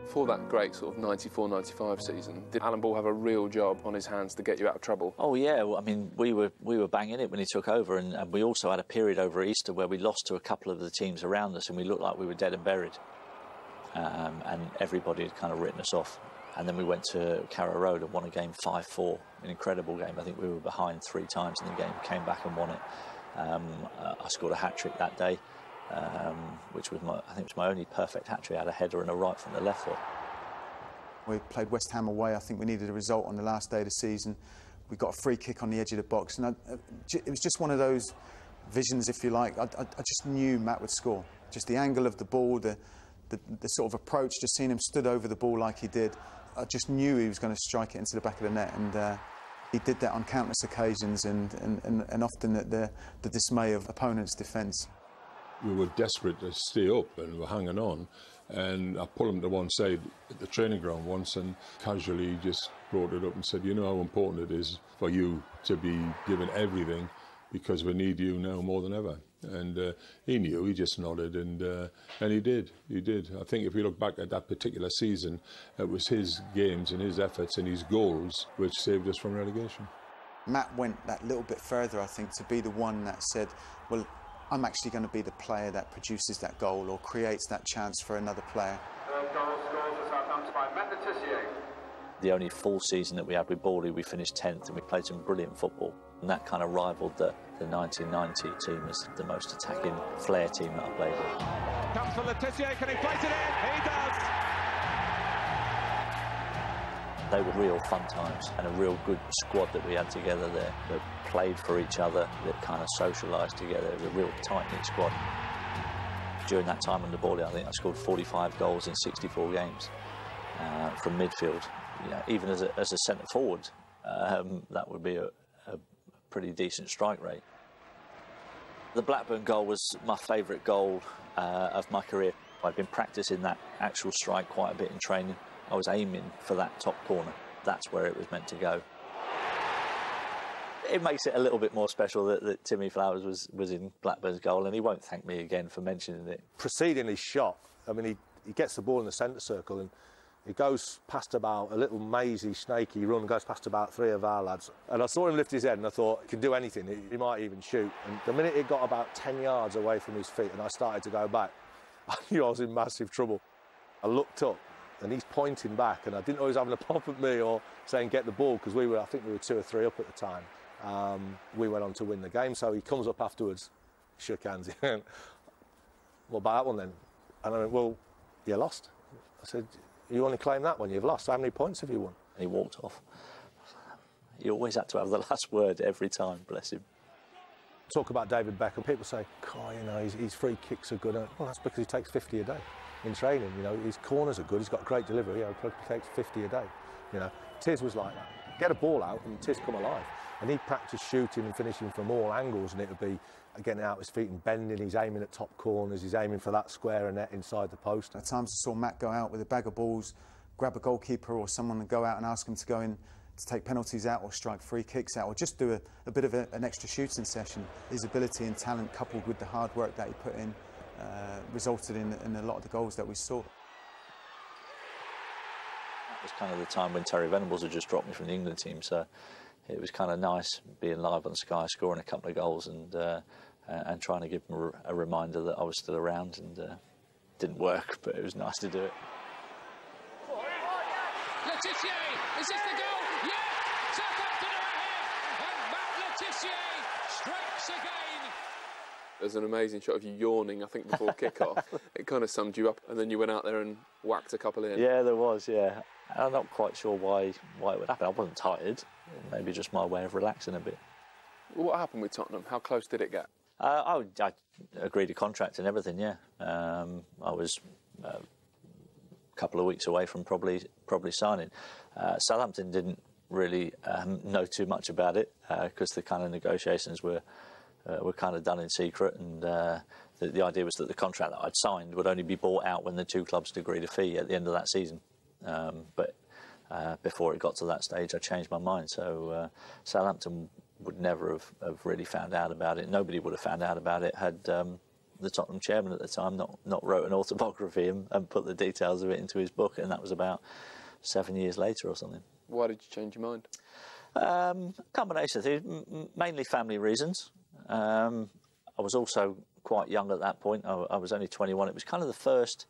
For that great sort of 94-95 season, did Alan Ball have a real job on his hands to get you out of trouble? Oh yeah, well, I mean, we were banging it when he took over, and we also had a period over Easter where we lost to a couple of the teams around us and we looked like we were dead and buried. And everybody had kind of written us off. And then we went to Carrow Road and won a game 5-4, an incredible game. I think we were behind 3 times in the game, came back and won it. I scored a hat-trick that day, which was I think it was my only perfect hat-trick. I had a header and a right from the left foot. We played West Ham away. I think we needed a result on the last day of the season. We got a free kick on the edge of the box, and it was just one of those visions, if you like. I just knew Matt would score. Just the angle of the ball, the sort of approach, just seeing him stood over the ball like he did. I just knew he was going to strike it into the back of the net, and he did that on countless occasions, and often at the dismay of opponents' defence. We were desperate to stay up and we were hanging on, and I pulled him to one side at the training ground once and casually just brought it up and said, you know how important it is for you to be given everything because we need you now more than ever. And he knew, he just nodded, and he did. I think if you look back at that particular season, it was his games and his efforts and his goals which saved us from relegation. Matt went that little bit further, I think, to be the one that said, well, I'm actually going to be the player that produces that goal or creates that chance for another player. Third goal scored for Southampton by Matt Le Tissier. The only full season that we had with Baldy, we finished 10th and we played some brilliant football. And that kind of rivaled the 1990 team as the most attacking flair team that I played with. Comes for Le Tissier, can he place it in? He does! They were real fun times and a real good squad that we had together there that played for each other, that kind of socialised together. It was a real tight-knit squad. During that time on the ball, I think I scored 45 goals in 64 games from midfield. You know, even as a centre forward, that would be a pretty decent strike rate. The Blackburn goal was my favourite goal of my career. I'd been practising that actual strike quite a bit in training. I was aiming for that top corner. That's where it was meant to go. It makes it a little bit more special that Timmy Flowers was in Blackburn's goal, and he won't thank me again for mentioning it. Preceding his shot, I mean, he gets the ball in the centre circle and he goes past about a little mazy, snaky run, goes past about 3 of our lads. And I saw him lift his head and I thought, he can do anything, he might even shoot. And the minute it got about 10 yards away from his feet and I started to go back, I knew I was in massive trouble. I looked up and he's pointing back, and I didn't know he was having a pop at me or saying get the ball, because I think we were 2 or 3 up at the time. We went on to win the game, so he comes up afterwards, shook hands, he went, what about that one then? And I went, well, you lost. I said, you only claim that one, you've lost. How many points have you won? And he walked off. He always had to have the last word every time, bless him. Talk about David Beckham, people say, oh, you know, his free kicks are good. Well, that's because he takes 50 a day in training, you know. His corners are good, he's got great delivery, you know, he takes 50 a day, you know. Tiz was like that. Get a ball out and Tiz come alive. And he'd practice shooting and finishing from all angles, and it would be getting out his feet and bending, he's aiming at top corners, he's aiming for that square net inside the post. At times I saw Matt go out with a bag of balls, grab a goalkeeper or someone and go out and ask him to go in to take penalties out or strike free kicks out or just do a bit of an extra shooting session. His ability and talent, coupled with the hard work that he put in, resulted in a lot of the goals that we saw. That was kind of the time when Terry Venables had just dropped me from the England team, so it was kind of nice being live on Sky, scoring a couple of goals and trying to give them a reminder that I was still around, and didn't work, but it was nice to do it. Le Tissier, is this the goal? Yeah! Southampton are ahead, and Matt Le Tissier strikes again. There's an amazing shot of you yawning, I think, before kick-off. It kind of summed you up, and then you went out there and whacked a couple in. Yeah, there was, yeah. I'm not quite sure why it would happen. I wasn't tired. Maybe just my way of relaxing a bit. Well, what happened with Tottenham? How close did it get? I agreed a contract and everything, yeah. I was a couple of weeks away from probably signing. Southampton didn't really know too much about it because the kind of negotiations were kind of done in secret, and the idea was that the contract that I'd signed would only be bought out when the 2 clubs had agreed a fee at the end of that season. But before it got to that stage, I changed my mind. So Southampton would never have really found out about it. Nobody would have found out about it had the Tottenham chairman at the time not wrote an autobiography and put the details of it into his book, and that was about 7 years later or something. Why did you change your mind? Combination of things, mainly family reasons. I was also quite young at that point. I was only 21. It was kind of the first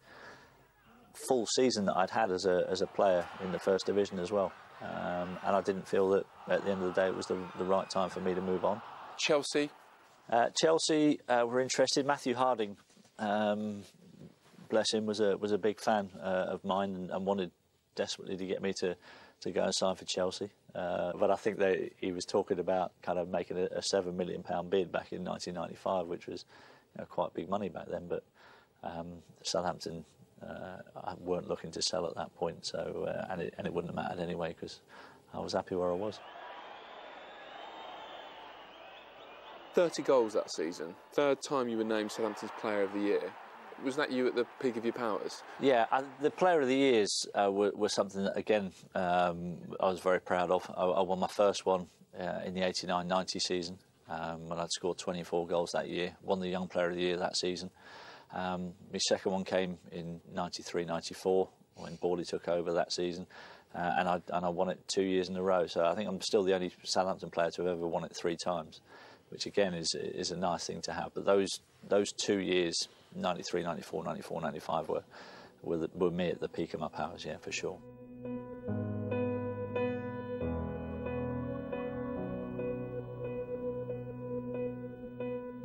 full season that I'd had as a player in the First Division as well. And I didn't feel that at the end of the day it was the right time for me to move on. Chelsea? Chelsea were interested. Matthew Harding, bless him, was a big fan of mine and wanted desperately to get me to go and sign for Chelsea. But I think that he was talking about kind of making a £7 million bid back in 1995, which was quite big money back then. But Southampton weren't looking to sell at that point, so and it wouldn't have mattered anyway because I was happy where I was. 30 goals that season. Third time you were named Southampton's Player of the Year. Was that you at the peak of your powers? Yeah, the Player of the Years were something that, again, I was very proud of. I won my first one in the 89-90 season when I'd scored 24 goals that year. Won the Young Player of the Year that season. My second one came in 93-94 when Borley took over that season, and I won it 2 years in a row. So I think I'm still the only Southampton player to have ever won it 3 times, which again is a nice thing to have. But those 2 years, 93, 94, 94, 95 were me at the peak of my powers, yeah, for sure.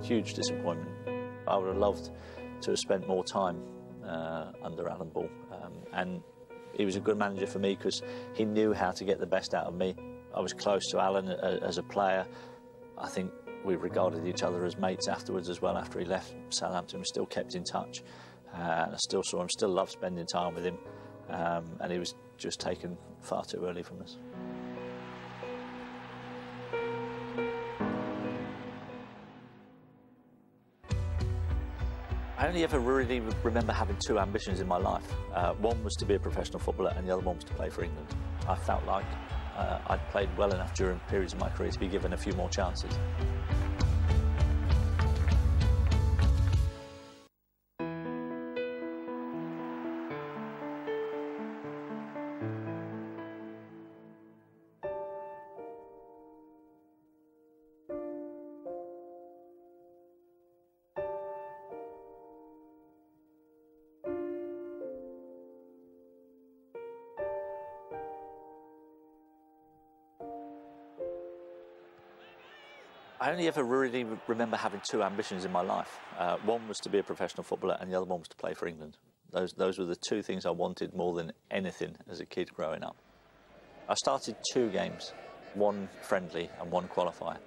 Huge disappointment. I would have loved to have spent more time under Alan Ball, and he was a good manager for me because he knew how to get the best out of me. I was close to Alan as a player. I think we regarded each other as mates afterwards as well. After he left Southampton, we still kept in touch, and I still saw him, still loved spending time with him, and he was just taken far too early from us. I only ever really remember having 2 ambitions in my life. One was to be a professional footballer and the other one was to play for England. I felt like I'd played well enough during periods of my career to be given a few more chances. I only ever really remember having 2 ambitions in my life. One was to be a professional footballer and the other one was to play for England. Those were the 2 things I wanted more than anything as a kid growing up. I started 2 games, 1 friendly and 1 qualifier.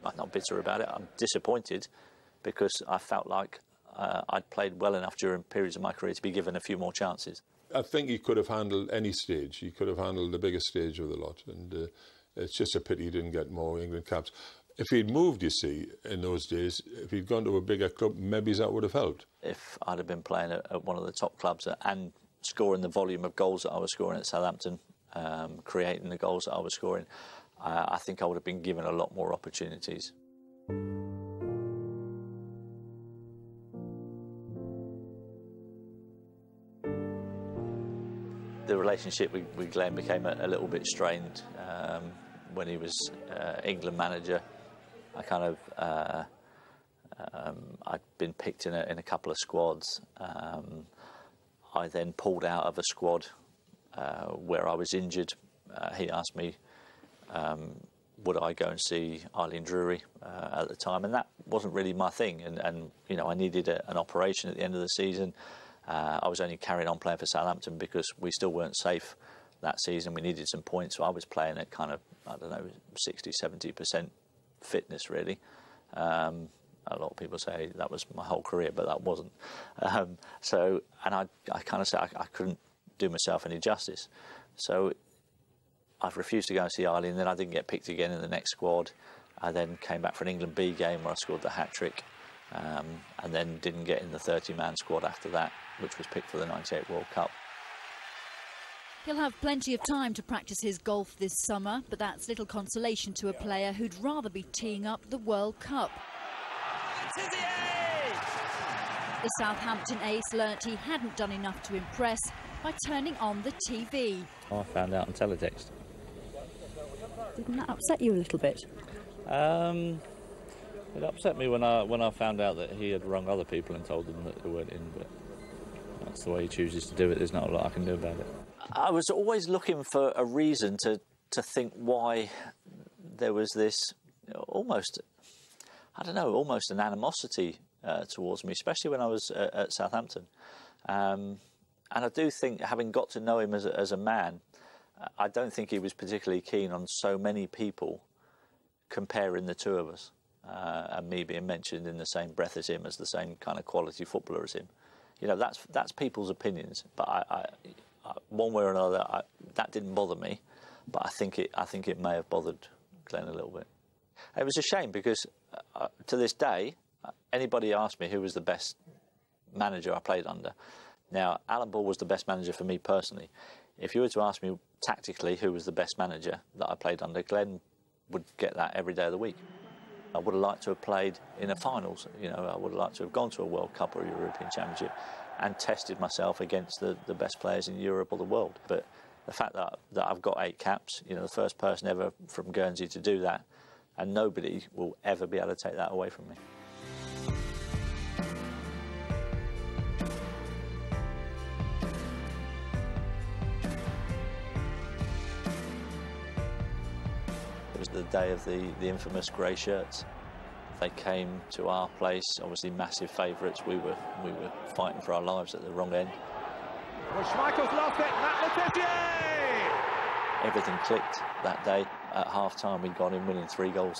I'm not bitter about it. I'm disappointed because I felt like I'd played well enough during periods of my career to be given a few more chances. I think he could have handled any stage. He could have handled the biggest stage of the lot, and it's just a pity he didn't get more England caps. If he'd moved, you see, in those days, if he'd gone to a bigger club, maybe that would have helped. If I'd have been playing at one of the top clubs and scoring the volume of goals that I was scoring at Southampton, creating the goals that I was scoring, I think I would have been given a lot more opportunities. The relationship with Glenn became a little bit strained when he was England manager. I kind of I'd been picked in a couple of squads. I then pulled out of a squad where I was injured. He asked me would I go and see Eileen Drury at the time, and that wasn't really my thing. And you know, I needed an operation at the end of the season. I was only carrying on playing for Southampton because we still weren't safe that season. We needed some points, so I was playing at kind of, I don't know, 60-70% fitness, really. A lot of people say that was my whole career, but that wasn't. And I kind of said I couldn't do myself any justice. So I've refused to go and see Eileen, and then I didn't get picked again in the next squad. I then came back for an England B game where I scored the hat-trick, and then didn't get in the 30-man squad after that, which was picked for the '98 World Cup. He'll have plenty of time to practice his golf this summer, but that's little consolation to a player who'd rather be teeing up the World Cup. Tissier! The Southampton ace learnt he hadn't done enough to impress by turning on the TV. I found out on teletext. Didn't that upset you a little bit? It upset me when I found out that he had rung other people and told them that they weren't in, but that's the way he chooses to do it. There's not a lot I can do about it. I was always looking for a reason to think why there was this almost, I don't know, almost an animosity towards me, especially when I was at Southampton. And I do think, having got to know him as a man, I don't think he was particularly keen on so many people comparing the two of us, and me being mentioned in the same breath as him, as the same kind of quality footballer as him. You know, that's people's opinions, but I one way or another, that didn't bother me, but I think it may have bothered Glenn a little bit. It was a shame because to this day, anybody asked me who was the best manager I played under. Now, Alan Ball was the best manager for me personally. If you were to ask me tactically who was the best manager that I played under, Glenn would get that every day of the week. I would have liked to have played in a finals. You know, I would have liked to have gone to a World Cup or a European Championship and tested myself against the best players in Europe or the world. But the fact that I've got 8 caps, you know, the first person ever from Guernsey to do that, and nobody will ever be able to take that away from me. It was the day of the infamous grey shirts. They came to our place, obviously massive favourites. We were fighting for our lives at the wrong end. Well, Schmeichel's lost it, Matt Le Tissier! Everything clicked that day. At half-time, we'd gone in winning 3-0.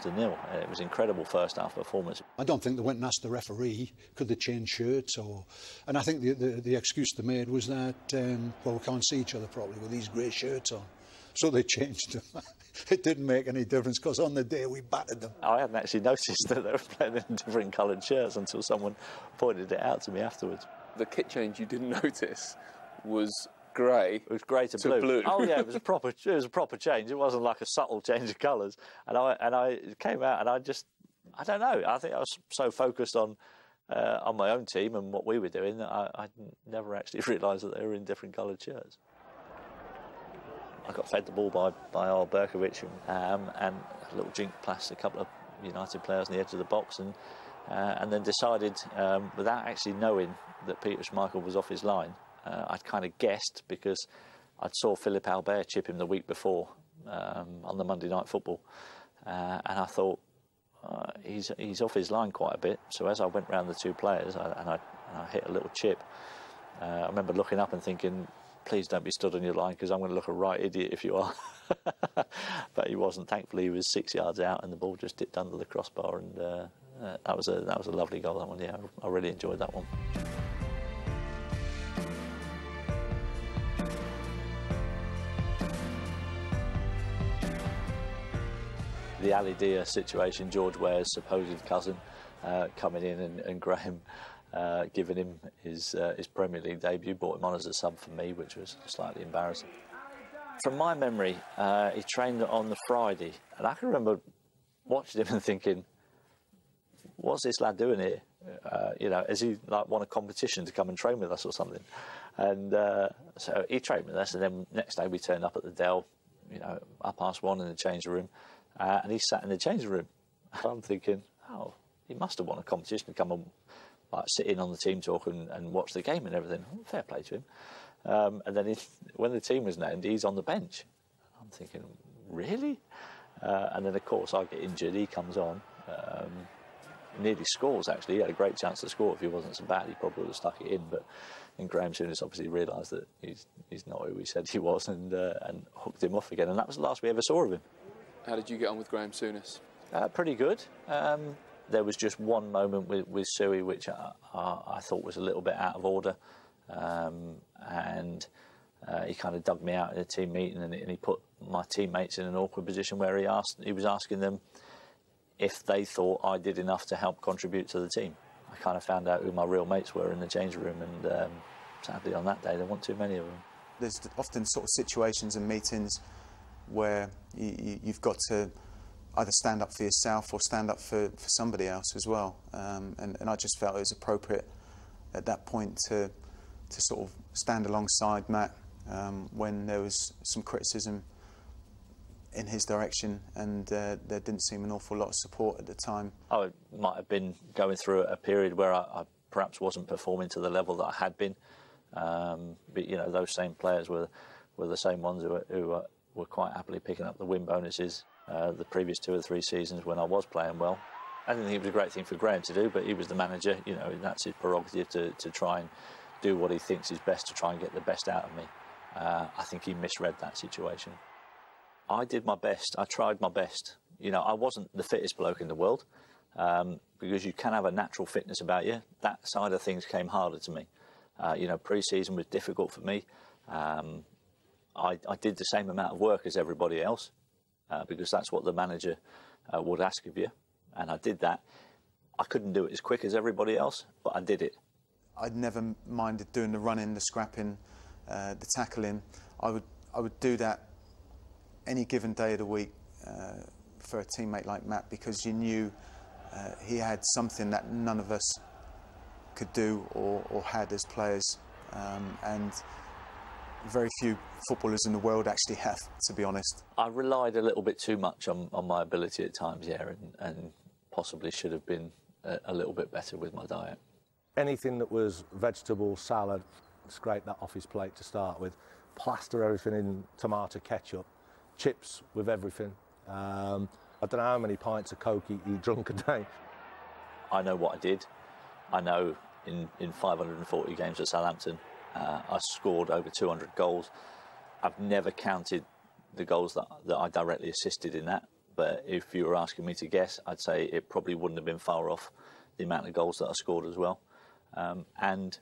It was an incredible first-half performance. I don't think they went and asked the referee, could they change shirts or... And I think the excuse they made was that, well, we can't see each other properly with these grey shirts on. So they changed them. It didn't make any difference because on the day we battered them. I hadn't actually noticed that they were playing in different coloured shirts until someone pointed it out to me afterwards. The kit change you didn't notice was grey. It was grey to blue. Oh yeah, it was a proper change. It wasn't like a subtle change of colours. And I came out and I don't know. I think I was so focused on my own team and what we were doing that I never actually realised that they were in different coloured shirts. I got fed the ball by Al Berkovic and a little jink past a couple of United players on the edge of the box, and then decided, without actually knowing that Peter Schmeichel was off his line, I'd kind of guessed because I'd saw Philippe Albert chip him the week before on the Monday Night Football, and I thought he's off his line quite a bit. So as I went round the two players and I hit a little chip, I remember looking up and thinking, please don't be stood on your line because I'm going to look a right idiot if you are. But he wasn't. Thankfully, he was 6 yards out and the ball just dipped under the crossbar, and that was a lovely goal, that one. Yeah, I really enjoyed that one. The Ali Dia situation, George Ware's supposed cousin, coming in and Graham giving him his Premier League debut, brought him on as a sub for me, which was slightly embarrassing. From my memory, he trained on the Friday, and I can remember watching him and thinking, what's this lad doing here? You know, has he like won a competition to come and train with us or something? And so he trained with us, and then next day we turned up at the Dell, you know, 1:30 in the changing room, and he sat in the changing room. I'm thinking, oh, he must have won a competition to come and like sit in on the team talk and watch the game and everything. Fair play to him. And then when the team was named, he's on the bench. I'm thinking, really? And then, of course, I get injured. He comes on. Nearly scores, actually. He had a great chance to score. If he wasn't so bad, he probably would have stuck it in. But then Graham Souness obviously realised that he's not who he said he was, and hooked him off again. And that was the last we ever saw of him. How did you get on with Graham Souness? Pretty good. There was just one moment with Suey which I thought was a little bit out of order, and he kind of dug me out in a team meeting, and he put my teammates in an awkward position where he was asking them if they thought I did enough to help contribute to the team. I kind of found out who my real mates were in the changing room, and sadly on that day there weren't too many of them. There's often sort of situations and meetings where you've got to either stand up for yourself or stand up for somebody else as well. And I just felt it was appropriate at that point to sort of stand alongside Matt when there was some criticism in his direction, and there didn't seem an awful lot of support at the time. I might have been going through a period where I perhaps wasn't performing to the level that I had been, but you know, those same players were the same ones who were quite happily picking up the win bonuses the previous 2 or 3 seasons when I was playing well. I didn't think it was a great thing for Graham to do, but he was the manager, you know, and that's his prerogative to try and do what he thinks is best to try and get the best out of me. I think he misread that situation. I did my best. I tried my best. You know, I wasn't the fittest bloke in the world, because you can have a natural fitness about you. That side of things came harder to me. You know, pre-season was difficult for me. I did the same amount of work as everybody else, because that's what the manager would ask of you, and I did that. I couldn't do it as quick as everybody else, but I did it. I'd never minded doing the running, the scrapping, the tackling. I would do that any given day of the week for a teammate like Matt, because you knew he had something that none of us could do or had as players, and very few footballers in the world actually have, to be honest. I relied a little bit too much on my ability at times, yeah, and possibly should have been a little bit better with my diet. Anything that was vegetable, salad, scrape that off his plate to start with, plaster everything in tomato ketchup, chips with everything. I don't know how many pints of Coke he drunk a day. I know what I did. I know in 540 games at Southampton, I scored over 200 goals. I've never counted the goals that I directly assisted in that, but if you were asking me to guess, I'd say it probably wouldn't have been far off the amount of goals that I scored as well. And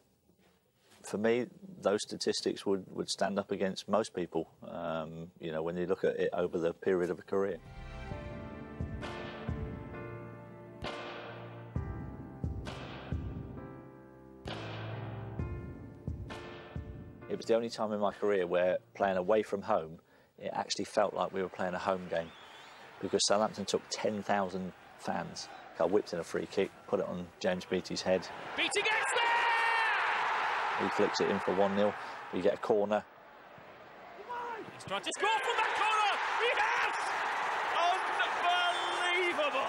for me, those statistics would stand up against most people, you know, when you look at it over the period of a career. It was the only time in my career where playing away from home, it actually felt like we were playing a home game, because Southampton took 10,000 fans. I whipped in a free kick, put it on James Beattie's head. Beattie gets there! He flicks it in for 1-0. We get a corner. He's trying to score from that corner! He has! Unbelievable!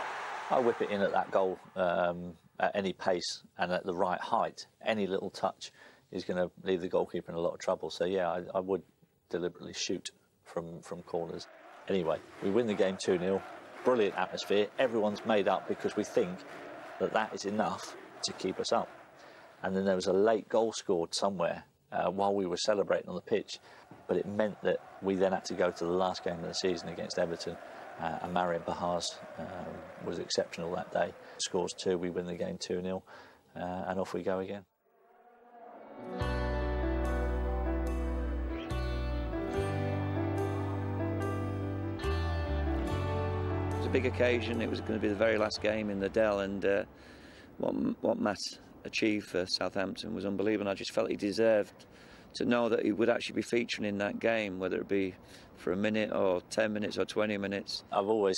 I whip it in at that goal at any pace and at the right height. Any little touch is going to leave the goalkeeper in a lot of trouble. So, yeah, I would deliberately shoot from corners. Anyway, we win the game 2-0. Brilliant atmosphere. Everyone's made up because we think that is enough to keep us up. And then there was a late goal scored somewhere while we were celebrating on the pitch, but it meant that we then had to go to the last game of the season against Everton, and Marian Bahars was exceptional that day. Scores 2, we win the game 2-0, and off we go again. It was a big occasion. It was going to be the very last game in the Dell, and what Matt achieved for Southampton was unbelievable. I just felt he deserved to know that he would actually be featuring in that game, whether it be for a minute or 10 minutes or 20 minutes. I've always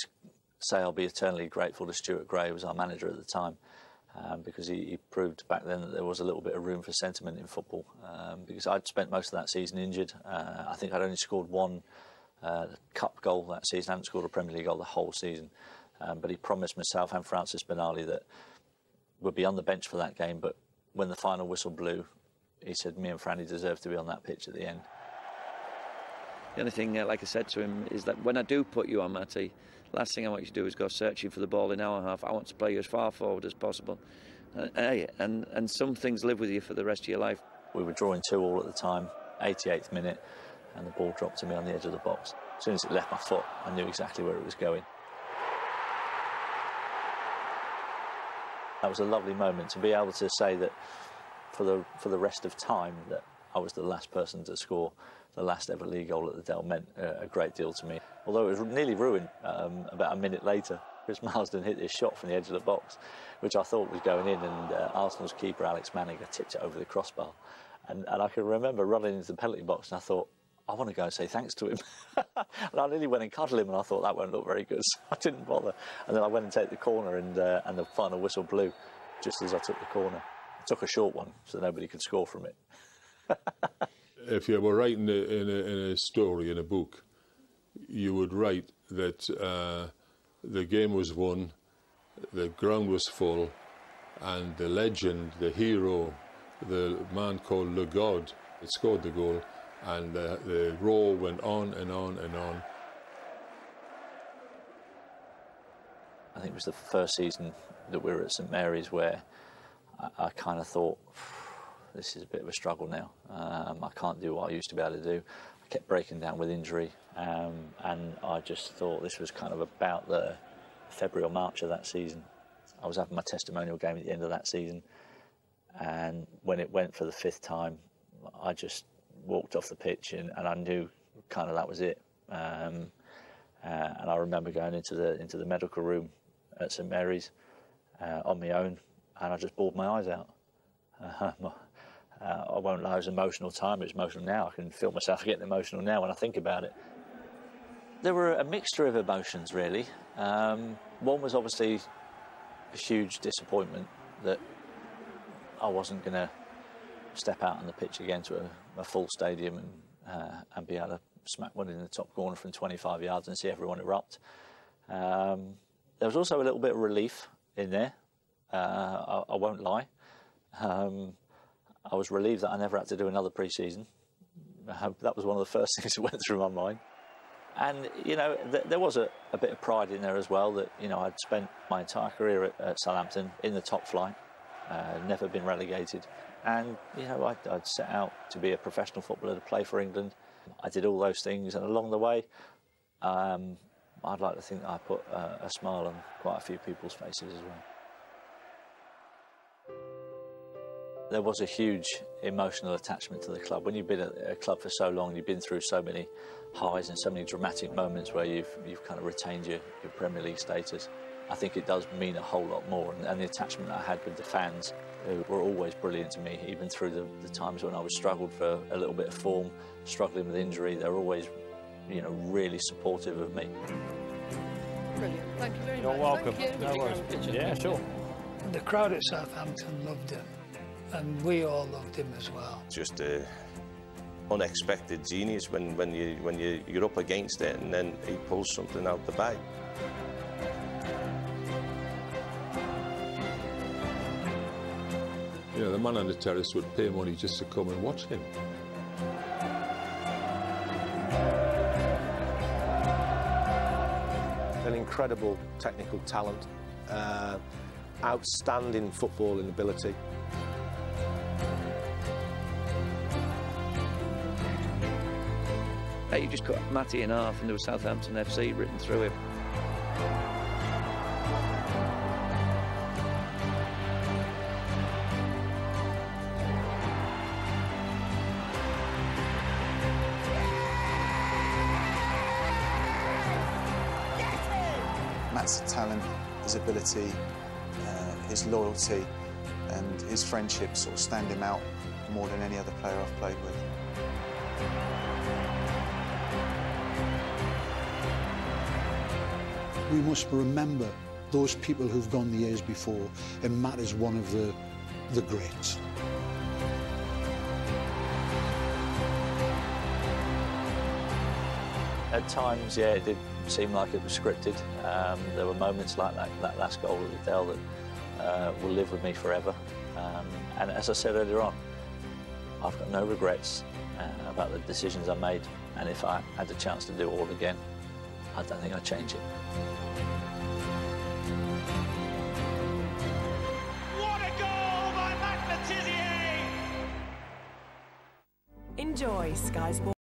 say I'll be eternally grateful to Stuart Gray, who was our manager at the time, because he proved back then that there was a little bit of room for sentiment in football, because I'd spent most of that season injured. I think I'd only scored one cup goal that season. I hadn't scored a Premier League goal the whole season, but he promised myself and Francis Benali that we'd be on the bench for that game, but when the final whistle blew, he said me and Franny deserve to be on that pitch at the end. The only thing, like I said to him, is that when I do put you on, Matty, last thing I want you to do is go searching for the ball in our half. I want to play you as far forward as possible. And some things live with you for the rest of your life. We were drawing 2-2 at the time, 88th minute, and the ball dropped to me on the edge of the box. As soon as it left my foot, I knew exactly where it was going. That was a lovely moment to be able to say that for the rest of time that I was the last person to score the last ever league goal at the Dell meant a great deal to me. Although it was nearly ruined about a minute later. Chris Marsden hit this shot from the edge of the box, which I thought was going in, and Arsenal's keeper Alex Manninger tipped it over the crossbar. And I can remember running into the penalty box, and I thought, I want to go and say thanks to him. And I nearly went and cuddled him, and I thought that won't look very good, so I didn't bother. And then I went and take the corner, and the final whistle blew just as I took the corner. took a short one so nobody could score from it. If you were writing in a story, in a book, you would write that the game was won, the ground was full, and the legend, the hero, the man called Le God, had scored the goal, and the roar went on and on and on. I think it was the first season that we were at St Mary's where I kind of thought, this is a bit of a struggle now. I can't do what I used to be able to do. I kept breaking down with injury, and I just thought this was kind of about the February or March of that season. I was having my testimonial game at the end of that season, and when it went for the 5th time, I just walked off the pitch, and I knew kind of that was it. And I remember going into the medical room at St Mary's on my own, and I just bawled my eyes out. I won't lie, it was an emotional time. It's emotional now. I can feel myself getting emotional now when I think about it. There were a mixture of emotions, really. One was obviously a huge disappointment that I wasn't going to step out on the pitch again to a full stadium and be able to smack one in the top corner from 25 yards and see everyone erupt. There was also a little bit of relief in there. I won't lie. I was relieved that I never had to do another pre-season. That was one of the first things that went through my mind. And, you know, there was a bit of pride in there as well that, you know, I'd spent my entire career at Southampton in the top flight, never been relegated. And, you know, I'd set out to be a professional footballer, to play for England. I did all those things, and along the way, I'd like to think that I put a smile on quite a few people's faces as well. There was a huge emotional attachment to the club. When you've been at a club for so long, you've been through so many highs and so many dramatic moments where you've kind of retained your Premier League status. I think it does mean a whole lot more. And the attachment that I had with the fans, who were always brilliant to me, even through the times when I was struggled for a little bit of form, struggling with injury, they were always, you know, really supportive of me. Brilliant. Thank you very much. You're welcome. Thank you. No worries. Yeah, sure. The crowd at Southampton loved him, and we all loved him as well. Just unexpected genius when you're up against it, and then he pulls something out the bag. You know, the man on the terrace would pay money just to come and watch him. An incredible technical talent, outstanding footballing ability. Hey, you just cut Matty in half and there was Southampton FC written through him. Matt's talent, his ability, his loyalty and his friendship sort of stand him out more than any other player I've played with. We must remember those people who've gone the years before, and Matt is one of the greats. At times, yeah, it did seem like it was scripted. There were moments like that last goal at the Dell that will live with me forever. And as I said earlier on, I've got no regrets about the decisions I made, and if I had the chance to do it all again, I don't think I'd change it. What a goal by Matt Le Tissier! Enjoy Sky Sports.